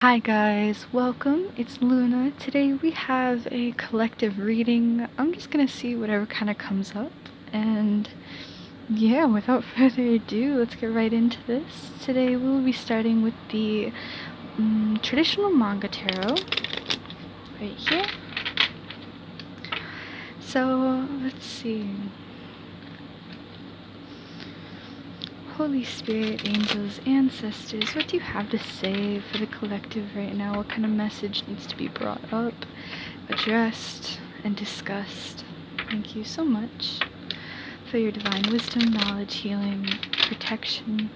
Hi guys, welcome. It's Luna. Today we have a collective reading. I'm just gonna see whatever kind of comes up. And yeah, without further ado, let's get right into this. Today we will be starting with the traditional manga tarot right here. So let's see. Holy Spirit, angels, ancestors, what do you have to say for the collective right now? What kind of message needs to be brought up, addressed, and discussed? Thank you so much for your divine wisdom, knowledge, healing, protection,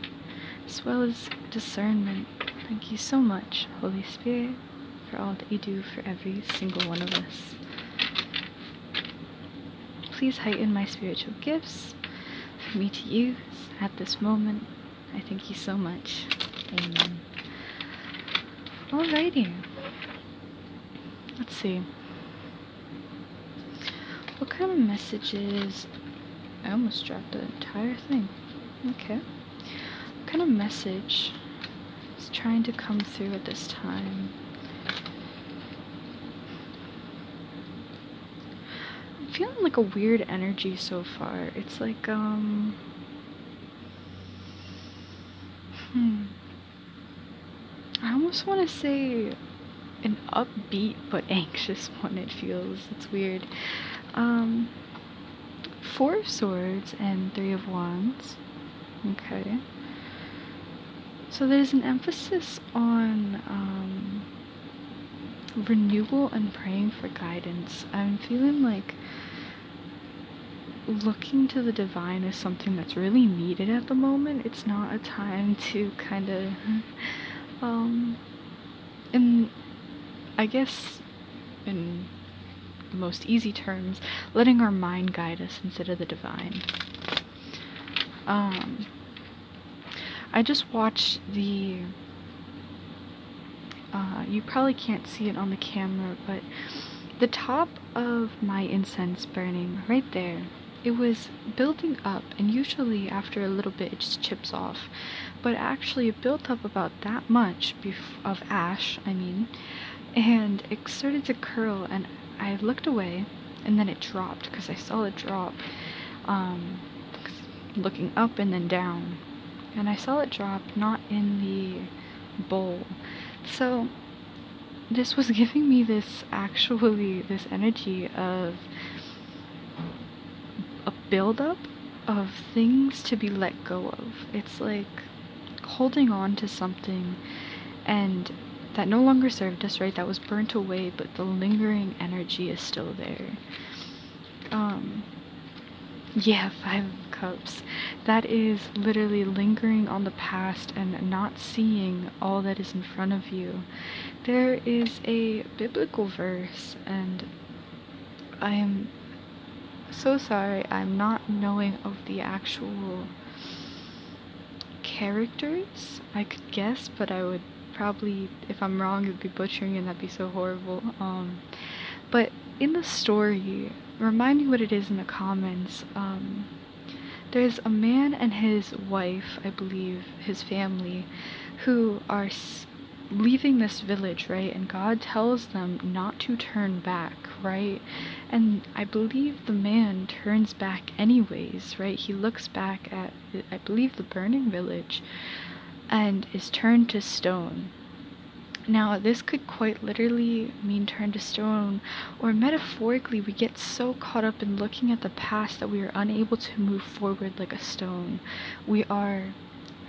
as well as discernment. Thank you so much, Holy Spirit, for all that you do for every single one of us. Please heighten my spiritual gifts for me to use at this moment. I thank you so much. Amen. Alrighty. Let's see. What kind of messages... I almost dropped the entire thing. Okay. What kind of message is trying to come through at this time? I'm feeling like a weird energy so far. It's like, I almost want to say an upbeat but anxious one, it feels. It's weird. Four of Swords and Three of Wands. Okay. So there's an emphasis on renewal and praying for guidance. I'm feeling like looking to the divine is something that's really needed at the moment. It's not a time to kind of, and I guess in the most easy terms, letting our mind guide us instead of the divine. I just watched the, you probably can't see it on the camera, but the top of my incense burning right there, it was building up, and usually after a little bit it just chips off, but actually it built up about that much of ash, and it started to curl, and I looked away, and then it dropped, because I saw it drop, looking up and then down, and I saw it drop not in the bowl. So this was giving me this energy of a buildup of things to be let go of. It's like holding on to something and that no longer served us, right? That was burnt away, but the lingering energy is still there. Yeah, Five of Cups. That is literally lingering on the past and not seeing all that is in front of you. There is a biblical verse, and I am so sorry I'm not knowing of the actual characters. I could guess, but I would probably, if I'm wrong, it'd be butchering and that'd be so horrible. But in the story, remind me what it is in the comments. There's a man and his wife, I believe, his family, who are leaving this village, right? And God tells them not to turn back, right? And I believe the man turns back anyways, right? He looks back at, I believe, the burning village and is turned to stone. Now, this could quite literally mean turn to stone, or metaphorically, we get so caught up in looking at the past that we are unable to move forward like a stone. We are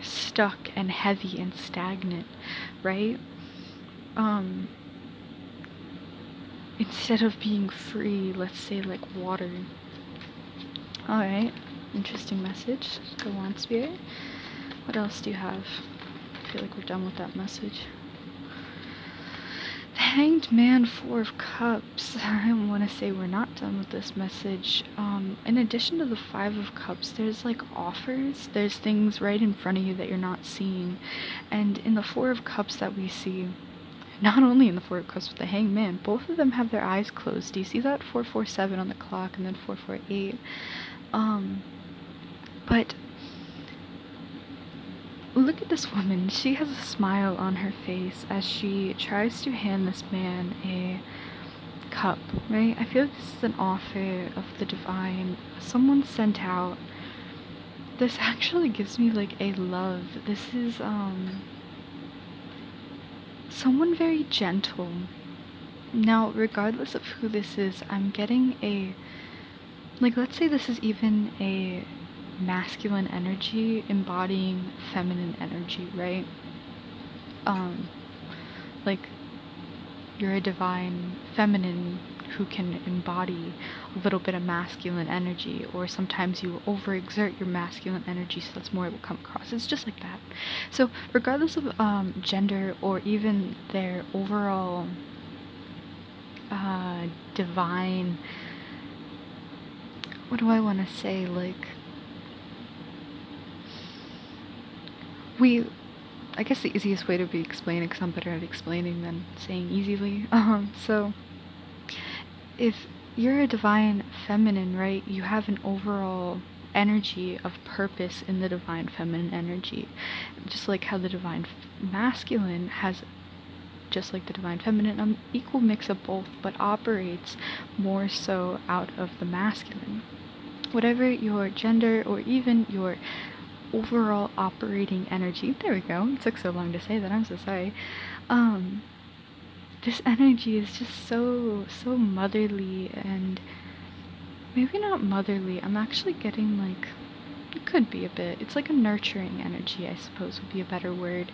stuck and heavy and stagnant, right? Instead of being free, let's say like water. Alright, interesting message. Go on, Spirit. What else do you have? I feel like we're done with that message. The Hanged Man, Four of Cups. I want to say we're not done with this message. In addition to the Five of Cups, there's like offers. There's things right in front of you that you're not seeing. And in the Four of Cups that we see, not only in the Four of Cups with the Hanged Man, both of them have their eyes closed. Do you see that? 447 on the clock and then 448. But Look at this woman. She has a smile on her face as she tries to hand this man a cup, right? I feel like this is an offer of the divine. Someone sent out. This actually gives me like a love. This is someone very gentle. Now, regardless of who this is, I'm getting a, like, let's say this is even a masculine energy embodying feminine energy, right? Um, like, you're a divine feminine who can embody a little bit of masculine energy, or sometimes you overexert your masculine energy, so that's more it will come across. It's just like that. So, regardless of gender or even their overall divine, what do I want to say? Like, I guess the easiest way to be explaining, because I'm better at explaining than saying easily. So if you're a divine feminine, right, you have an overall energy of purpose in the divine feminine energy. Just like how the divine masculine has, just like the divine feminine, an equal mix of both, but operates more so out of the masculine. Whatever your gender or even your overall operating energy, there we go, it took so long to say that, I'm so sorry. This energy is just so motherly, and maybe not motherly, I'm actually getting like, it could be a bit, it's like a nurturing energy, I suppose would be a better word.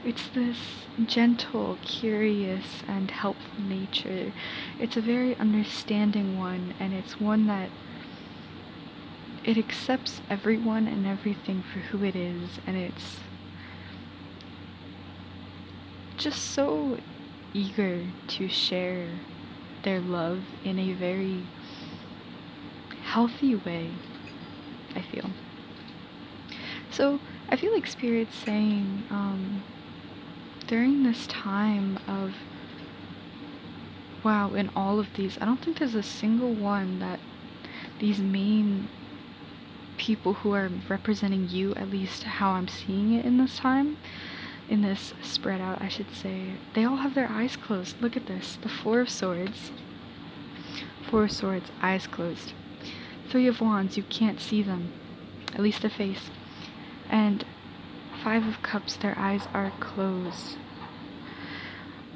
It's this gentle, curious, and helpful nature. It's a very understanding one, and it's one that it accepts everyone and everything for who it is, and it's just so eager to share their love in a very healthy way, I feel. So I feel like Spirit's saying, during this time of, wow, in all of these, I don't think there's a single one that these main people who are representing you, at least how I'm seeing it in this time, in this spread out, I should say, they all have their eyes closed. Look at this. The Four of Swords. Four of Swords, eyes closed. Three of Wands, you can't see them. At least the face. And Five of Cups, their eyes are closed.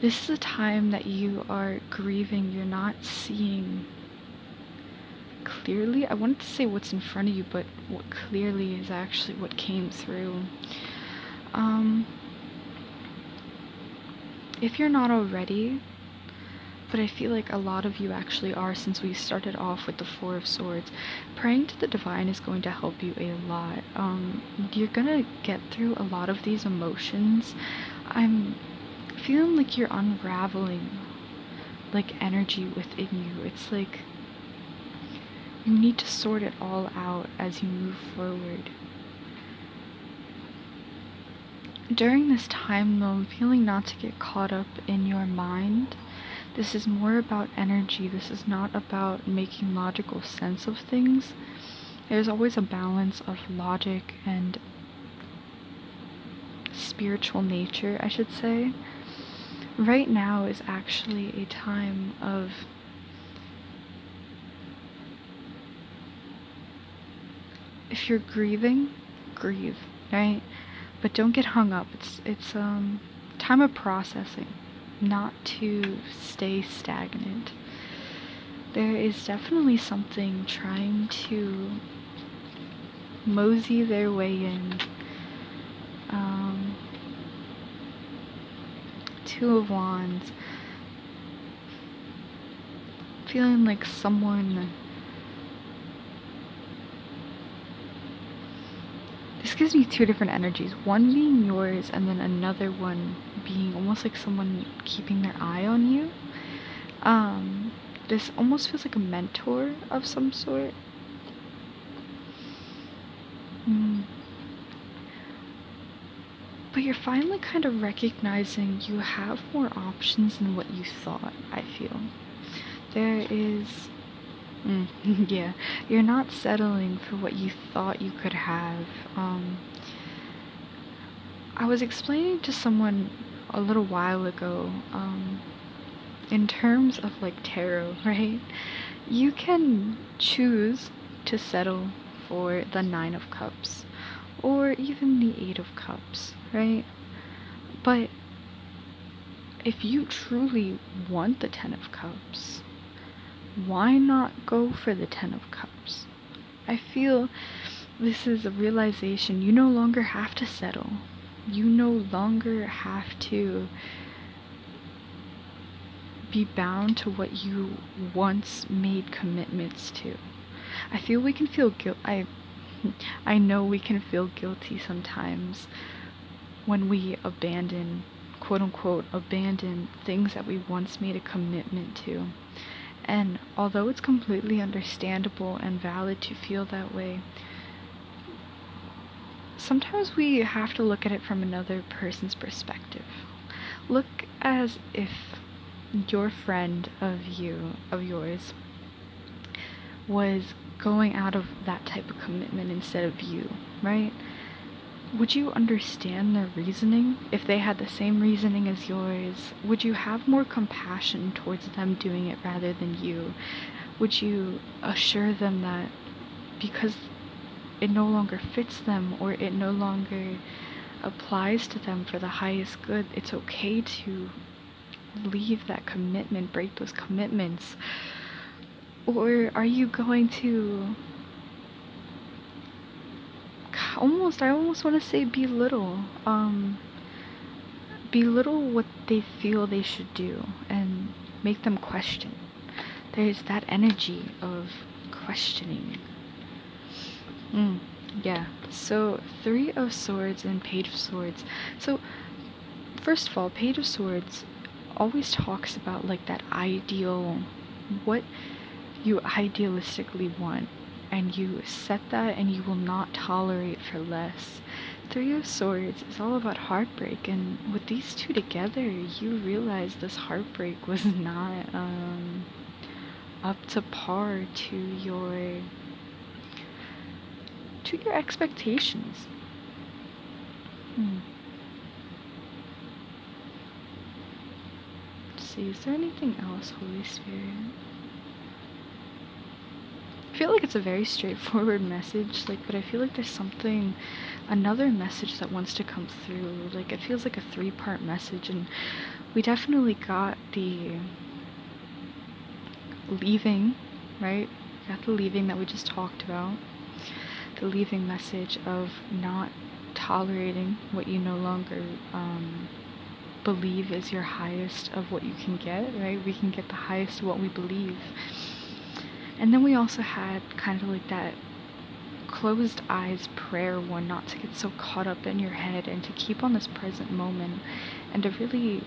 This is a time that you are grieving. You're not seeing clearly. I wanted to say what's in front of you, but what clearly is actually what came through. If you're not already, but I feel like a lot of you actually are, since we started off with the Four of Swords, praying to the divine is going to help you a lot. You're gonna get through a lot of these emotions. I'm feeling like you're unraveling like energy within you. It's like you need to sort it all out as you move forward. During this time, though, I'm feeling not to get caught up in your mind. This is more about energy. This is not about making logical sense of things. There's always a balance of logic and spiritual nature, I should say. Right now is actually a time of if you're grieving, grieve, right? But don't get hung up. It's time of processing, not to stay stagnant. There is definitely something trying to mosey their way in. Two of Wands. Feeling like someone. This gives me two different energies. One being yours, and then another one being almost like someone keeping their eye on you. This almost feels like a mentor of some sort. But you're finally kind of recognizing you have more options than what you thought, I feel. There is Mm, yeah, you're not settling for what you thought you could have. I was explaining to someone a little while ago, in terms of like tarot, right? You can choose to settle for the Nine of Cups or even the Eight of Cups, right? But if you truly want the Ten of Cups, why not go for the Ten of Cups? I feel this is a realization you no longer have to settle. You no longer have to be bound to what you once made commitments to. I feel we can feel guilt. I know we can feel guilty sometimes when we abandon, quote unquote, abandon things that we once made a commitment to. And although it's completely understandable and valid to feel that way, sometimes we have to look at it from another person's perspective. Look as if your friend of yours, was going out of that type of commitment instead of you, right? Would you understand their reasoning if they had the same reasoning as yours? Would you have more compassion towards them doing it rather than you? Would you assure them that because it no longer fits them or it no longer applies to them for the highest good, it's okay to leave that commitment, break those commitments? Or are you going to I almost want to say belittle what they feel they should do and make them question. There's that energy of questioning. Yeah. So, Three of Swords and Page of Swords. So, first of all, Page of Swords always talks about like that ideal, what you idealistically want, and you set that and you will not tolerate for less. Three of Swords is all about heartbreak, and with these two together, you realize this heartbreak was not up to par to your expectations. Let's see, is there anything else, Holy Spirit? I feel like it's a very straightforward message, but I feel like there's another message that wants to come through. Like, it feels like a three-part message, and we definitely got the leaving, right? We got the leaving that we just talked about. The leaving message of not tolerating what you no longer believe is your highest of what you can get, right? We can get the highest of what we believe. And then we also had kind of like that closed eyes prayer one, not to get so caught up in your head and to keep on this present moment and to really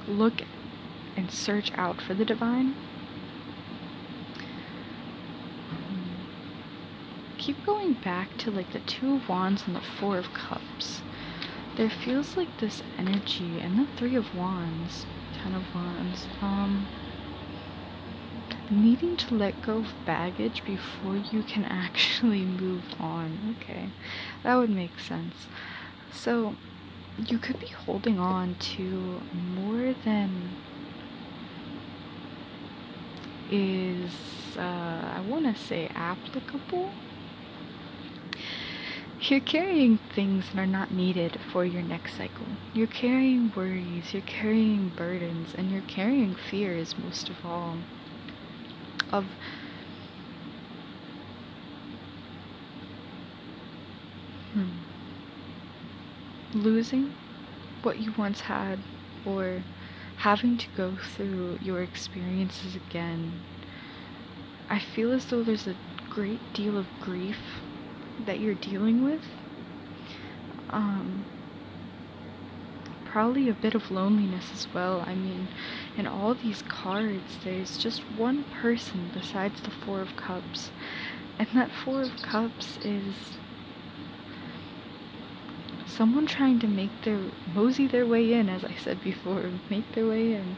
look and search out for the divine. Keep going back to like the Two of Wands and the Four of Cups. There feels like this energy, and the Three of Wands, Ten of Wands, needing to let go of baggage before you can actually move on. Okay, that would make sense. So, you could be holding on to more than is, I want to say, applicable. You're carrying things that are not needed for your next cycle. You're carrying worries, you're carrying burdens, and you're carrying fears, most of all, of losing what you once had, or having to go through your experiences again. I feel as though there's a great deal of grief that you're dealing with. Probably a bit of loneliness as well. I mean, in all these cards, there's just one person besides the Four of Cups. And that Four of Cups is someone trying to mosey their way in, as I said before, make their way in.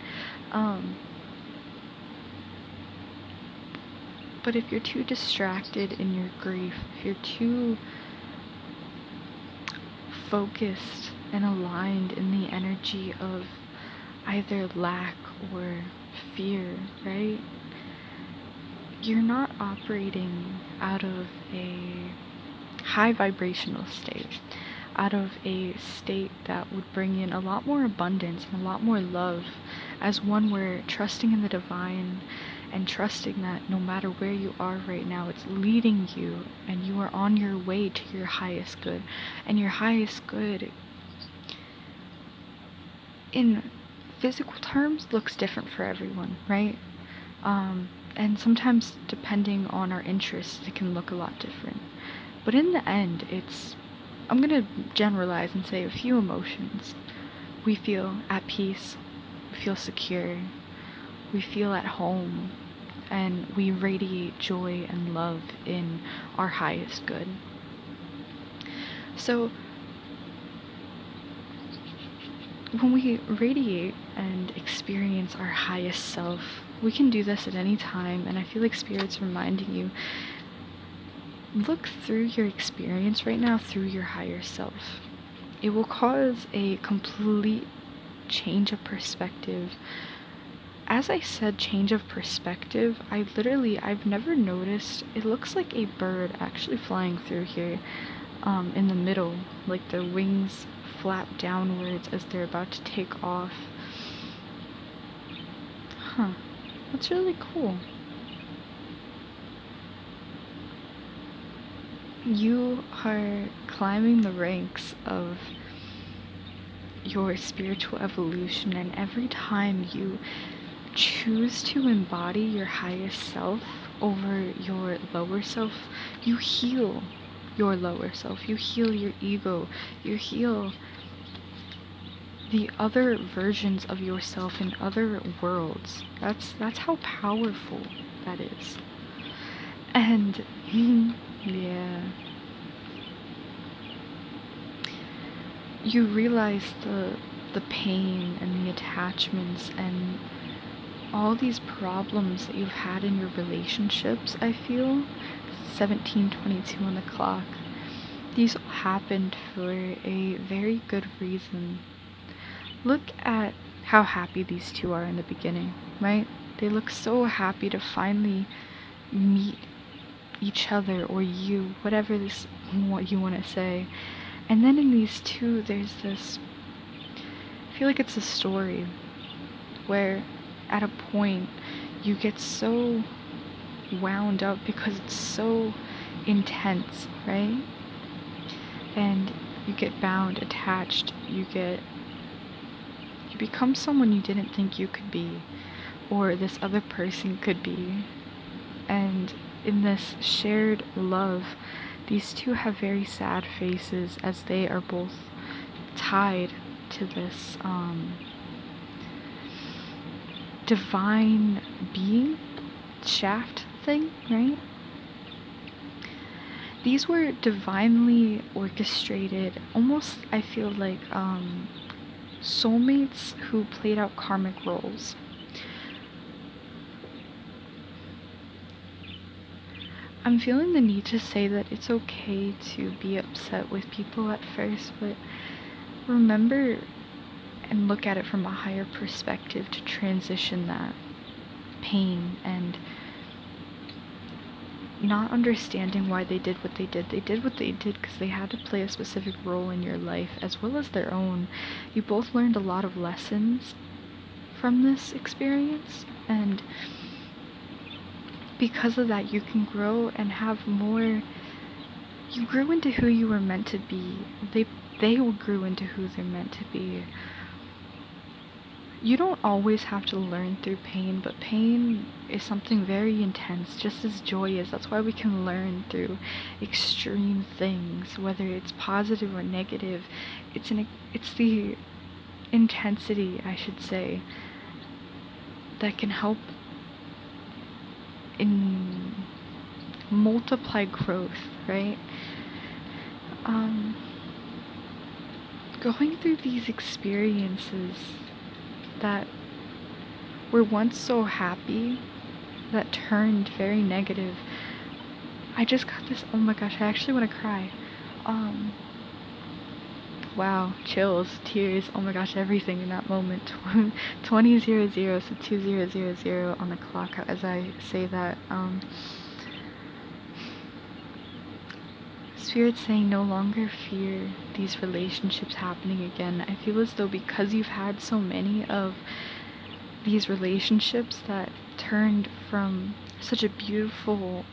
But if you're too distracted in your grief, if you're too focused and aligned in the energy of either lack or fear, right? You're not operating out of a high vibrational state, out of a state that would bring in a lot more abundance and a lot more love, as one where trusting in the divine and trusting that no matter where you are right now, it's leading you and you are on your way to your highest good. And your highest good, in physical terms, looks different for everyone, right? And sometimes, depending on our interests, it can look a lot different. But in the end, I'm gonna generalize and say a few emotions. We feel at peace, we feel secure, we feel at home, and we radiate joy and love in our highest good. So, when we radiate and experience our highest self, we can do this at any time, and I feel like Spirit's reminding you, look through your experience right now through your higher self. It will cause a complete change of perspective. As I said, change of perspective, I've never noticed, it looks like a bird actually flying through here, in the middle, like the wings flap downwards as they're about to take off. Huh, that's really cool. You are climbing the ranks of your spiritual evolution, and every time you choose to embody your highest self over your lower self, you heal your lower self, you heal your ego, you heal the other versions of yourself in other worlds. That's how powerful that is. And yeah, you realize the pain and the attachments and all these problems that you've had in your relationships. I feel 17:22 on the clock. These all happened for a very good reason. Look at how happy these two are in the beginning, right? They look so happy to finally meet each other, or you, whatever this, what you want to say. And then in these two, there's this, I feel like it's a story where at a point you get so wound up because it's so intense, right? And you get bound, attached, you become someone you didn't think you could be, or this other person could be. And in this shared love, these two have very sad faces as they are both tied to this divine being shaft thing, right? These were divinely orchestrated, almost, I feel like, soulmates who played out karmic roles. I'm feeling the need to say that it's okay to be upset with people at first, but remember and look at it from a higher perspective to transition that pain and not understanding why they did what they did. They did what they did because they had to play a specific role in your life as well as their own. You both learned a lot of lessons from this experience, and because of that, you can grow and have more. You grew into who you were meant to be. They grew into who they're meant to be. You don't always have to learn through pain, but pain is something very intense, just as joy is. That's why we can learn through extreme things, whether it's positive or negative. It's the intensity, I should say, that can help in multiply growth, right? Going through these experiences that were once so happy that turned very negative. I just got this, oh my gosh, I actually want to cry. Um, wow, chills, tears, oh my gosh, everything in that moment. 2000, so 2000 on the clock as I say that. Spirit saying no longer fear these relationships happening again. I feel as though because you've had so many of these relationships that turned from such a beautiful,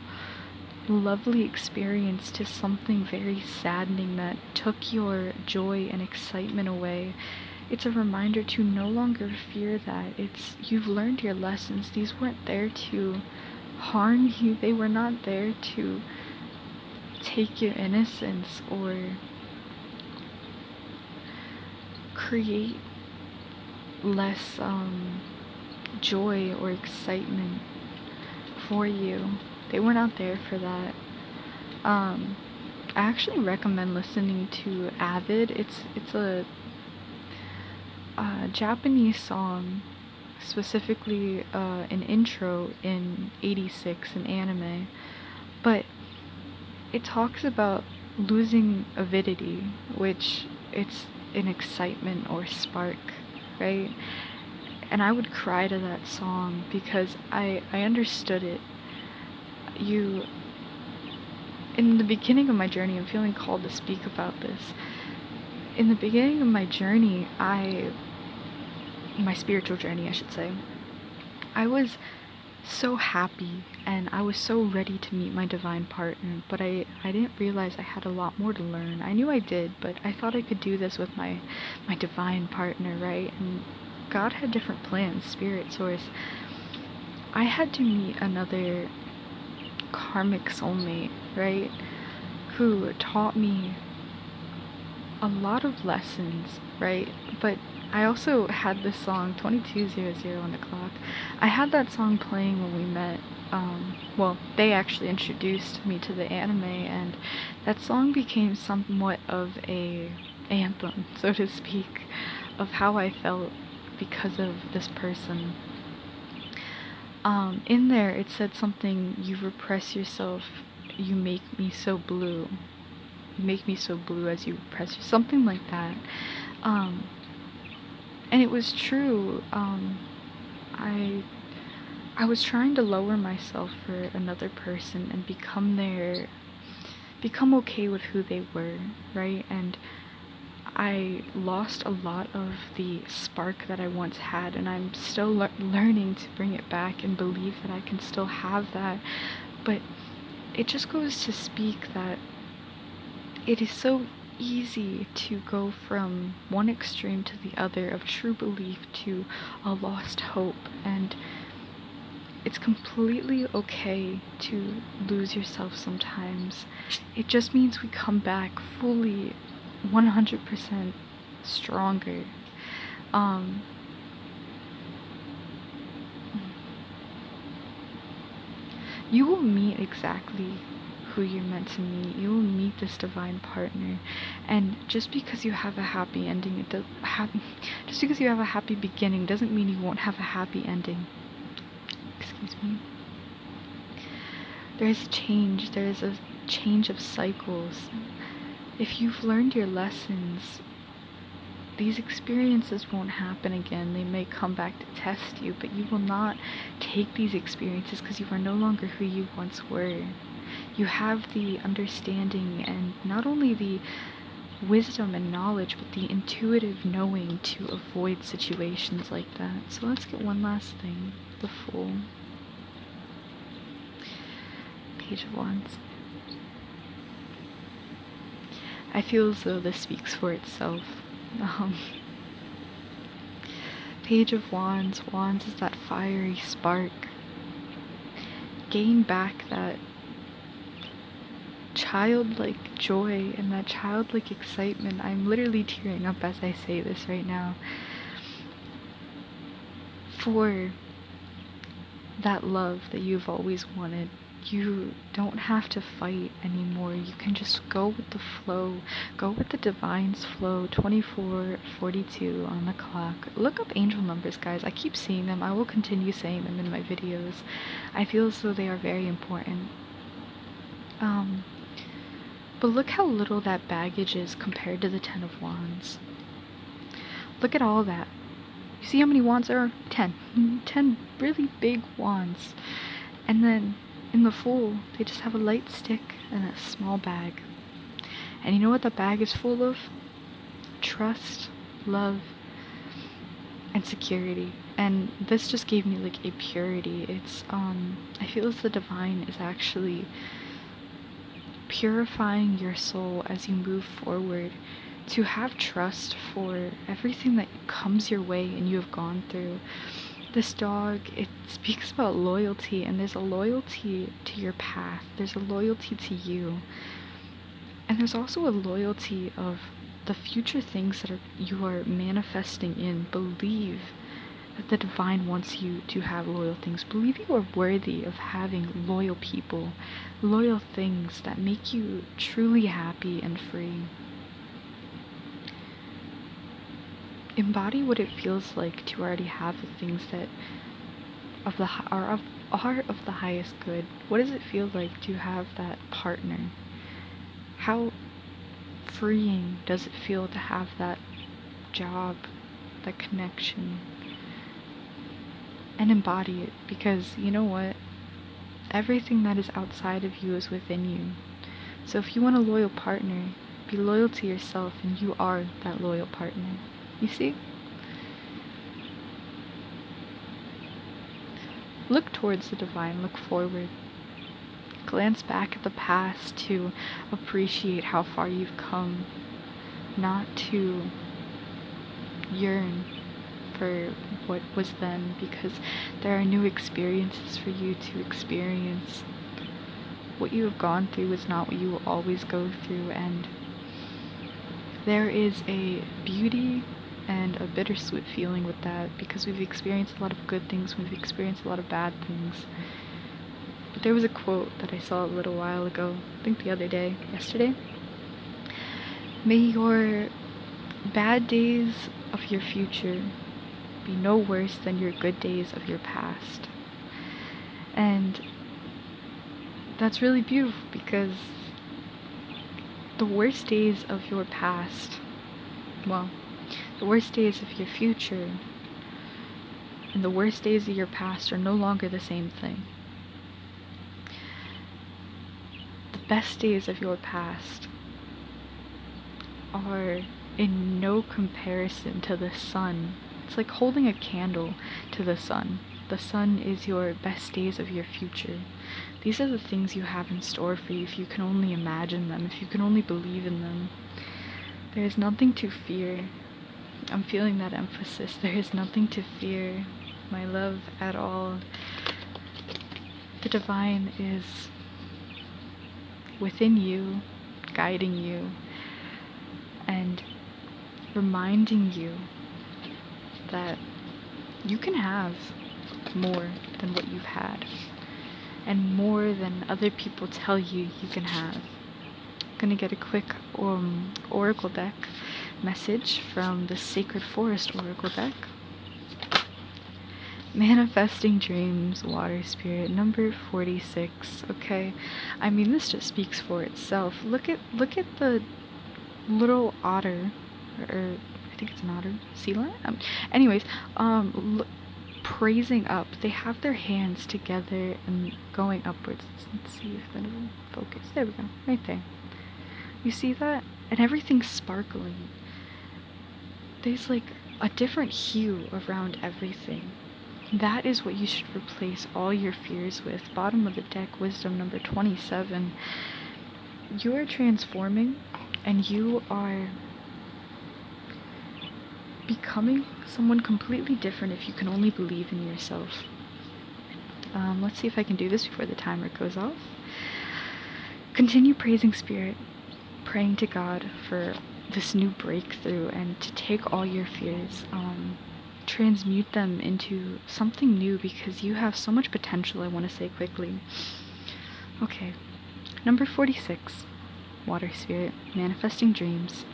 lovely experience to something very saddening that took your joy and excitement away, it's a reminder to no longer fear that. You've learned your lessons. These weren't there to harm you. They were not there to take your innocence or create less joy or excitement for you. They were not there for that. I actually recommend listening to Avid. It's a Japanese song, specifically an intro in '86, an anime, but it talks about losing avidity, which it's an excitement or spark, right? And I would cry to that song because I understood it. You, in the beginning of my journey, I'm feeling called to speak about this. In the beginning of my journey, my spiritual journey, I should say, I was so happy and I was so ready to meet my divine partner, but I didn't realize I had a lot more to learn. I knew I did, but I thought I could do this with my divine partner, right? And God had different plans, spirit, source. I had to meet another karmic soulmate, right? Who taught me a lot of lessons, right? But I also had this song, 2200 on the clock. I had that song playing when we met. Well, they actually introduced me to the anime, and that song became somewhat of a anthem, so to speak, of how I felt because of this person. In there, it said something, you repress yourself, you make me so blue. You make me so blue as you repress yourself. Something like that. And it was true. I was trying to lower myself for another person and become okay with who they were, right? And I lost a lot of the spark that I once had, and I'm still learning to bring it back and believe that I can still have that. But it just goes to speak that it is so easy to go from one extreme to the other of true belief to a lost hope, and it's completely okay to lose yourself sometimes. It just means we come back fully 100% stronger. You will meet exactly who you're meant to meet. You will meet this divine partner, and just because you have a happy ending, just because you have a happy beginning doesn't mean you won't have a happy ending. Excuse me. There is a change. There is a change of cycles. If you've learned your lessons, these experiences won't happen again. They may come back to test you, but you will not take these experiences because you are no longer who you once were. You have the understanding and not only the wisdom and knowledge, but the intuitive knowing to avoid situations like that. So let's get one last thing. The Fool. Page of Wands. I feel as though this speaks for itself. Page of Wands. Wands is that fiery spark. Gain back that childlike joy and that childlike excitement. I'm literally tearing up as I say this right now. For that love that you've always wanted. You don't have to fight anymore. You can just go with the flow. Go with the divine's flow. 24:42 on the clock. Look up angel numbers, guys. I keep seeing them. I will continue saying them in my videos. I feel as though they are very important. But look how little that baggage is compared to the Ten of Wands. Look at all that. You see how many wands there are? 10. 10 really big wands. And then in the Fool, they just have a light stick and a small bag. And you know what the bag is full of? Trust, love, and security. And this just gave me like a purity. It's I feel as the divine is actually purifying your soul as you move forward, to have trust for everything that comes your way and you have gone through. This dog, it speaks about loyalty, and there's a loyalty to your path. There's a loyalty to you. And there's also a loyalty of the future things that you are manifesting in. Believe that the divine wants you to have loyal things. Believe you are worthy of having loyal people, loyal things that make you truly happy and free. Embody what it feels like to already have the things that are of the highest good. What does it feel like to have that partner? How freeing does it feel to have that job, that connection? And embody it, because you know what? Everything that is outside of you is within you. So if you want a loyal partner, be loyal to yourself, and you are that loyal partner. You see? Look towards the divine, look forward. Glance back at the past to appreciate how far you've come, not to yearn for what was then, because there are new experiences for you to experience. What you have gone through is not what you will always go through, and there is a beauty and a bittersweet feeling with that, because we've experienced a lot of good things, we've experienced a lot of bad things. But there was a quote that I saw a little while ago, I think the other day, yesterday. May your bad days of your future be no worse than your good days of your past. And that's really beautiful, because the worst days of your past, well, the worst days of your future and the worst days of your past are no longer the same thing. The best days of your past are in no comparison to the sun. It's like holding a candle to the sun. The sun is your best days of your future. These are the things you have in store for you if you can only imagine them, if you can only believe in them. There is nothing to fear. I'm feeling that emphasis. There is nothing to fear, my love, at all. The divine is within you, guiding you, and reminding you that you can have more than what you've had, and more than other people tell you you can have. I'm gonna get a quick oracle deck message from the Sacred Forest Oracle deck. Manifesting Dreams, Water Spirit, number 46. Okay, I mean, this just speaks for itself. Look at the little otter, or I think it's an otter, sea lion. Anyways, praising up. They have their hands together and going upwards. Let's see if that'll focus. There we go, right there. You see that? And everything's sparkling. There's like a different hue around everything. That is what you should replace all your fears with. Bottom of the deck, Wisdom number 27. You are transforming, and you are becoming someone completely different if you can only believe in yourself. Let's see if I can do this before the timer goes off. Continue praising Spirit, praying to God for this new breakthrough, and to take all your fears, transmute them into something new, because you have so much potential. I want to say quickly, Okay, number 46. Water Spirit, manifesting dreams.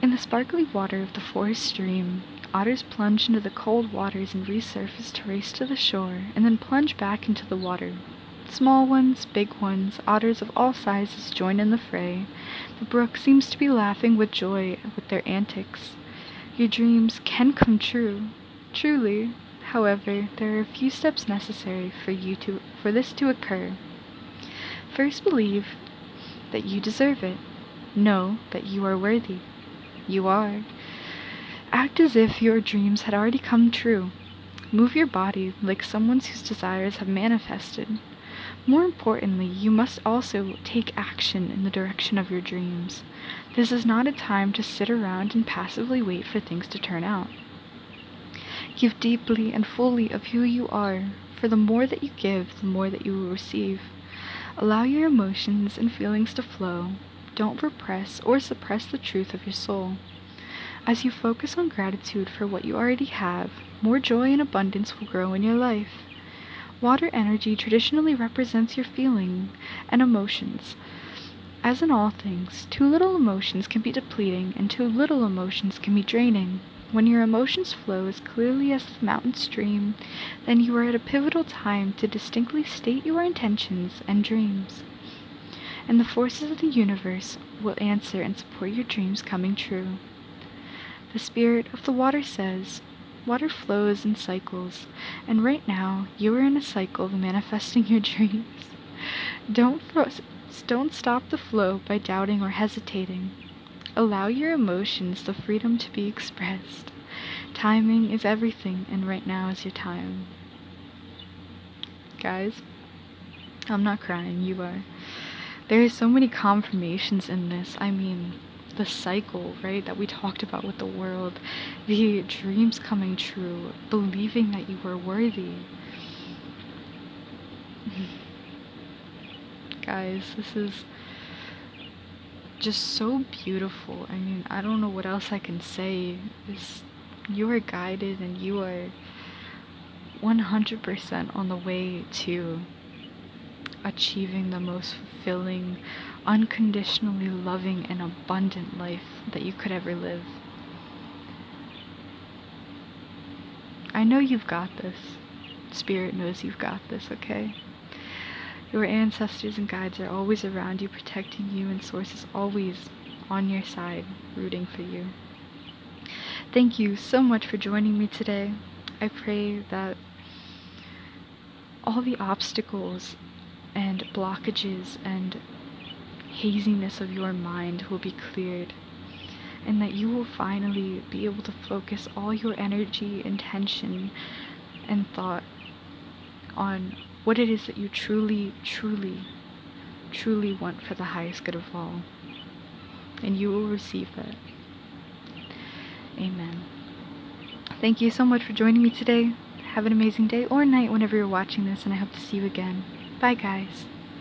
In the sparkly water of the forest stream, otters plunge into the cold waters and resurface to race to the shore, and then plunge back into the water. Small ones, big ones, otters of all sizes join in the fray. The brook seems to be laughing with joy with their antics. Your dreams can come true, truly. However, there are a few steps necessary for this to occur. First, believe that you deserve it. Know that you are worthy. You are. Act as if your dreams had already come true. Move your body like someone whose desires have manifested. More importantly, you must also take action in the direction of your dreams. This is not a time to sit around and passively wait for things to turn out. Give deeply and fully of who you are, for the more that you give, the more that you will receive. Allow your emotions and feelings to flow. Don't repress or suppress the truth of your soul. As you focus on gratitude for what you already have, more joy and abundance will grow in your life. Water energy traditionally represents your feeling and emotions. As in all things, too little emotions can be depleting and too little emotions can be draining. When your emotions flow as clearly as the mountain stream, then you are at a pivotal time to distinctly state your intentions and dreams. And the forces of the universe will answer and support your dreams coming true. The spirit of the water says, water flows in cycles, and right now you are in a cycle of manifesting your dreams. Don't stop the flow by doubting or hesitating. Allow your emotions the freedom to be expressed. Timing is everything, and right now is your time. Guys, I'm not crying, you are. There are so many confirmations in this. I mean, the cycle, right, that we talked about with the world, the dreams coming true, believing that you are worthy. Guys, this is just so beautiful. I mean, I don't know what else I can say. You are guided and you are 100% on the way to achieving the most fulfilling, unconditionally loving, and abundant life that you could ever live. I know you've got this. Spirit knows you've got this, okay? Your ancestors and guides are always around you, protecting you, and Source is always on your side, rooting for you. Thank you so much for joining me today. I pray that all the obstacles and blockages and haziness of your mind will be cleared, and that you will finally be able to focus all your energy, intention, and thought on what it is that you truly, truly, truly want for the highest good of all. And you will receive that. Amen. Thank you so much for joining me today. Have an amazing day or night whenever you're watching this, and I hope to see you again. Bye, guys.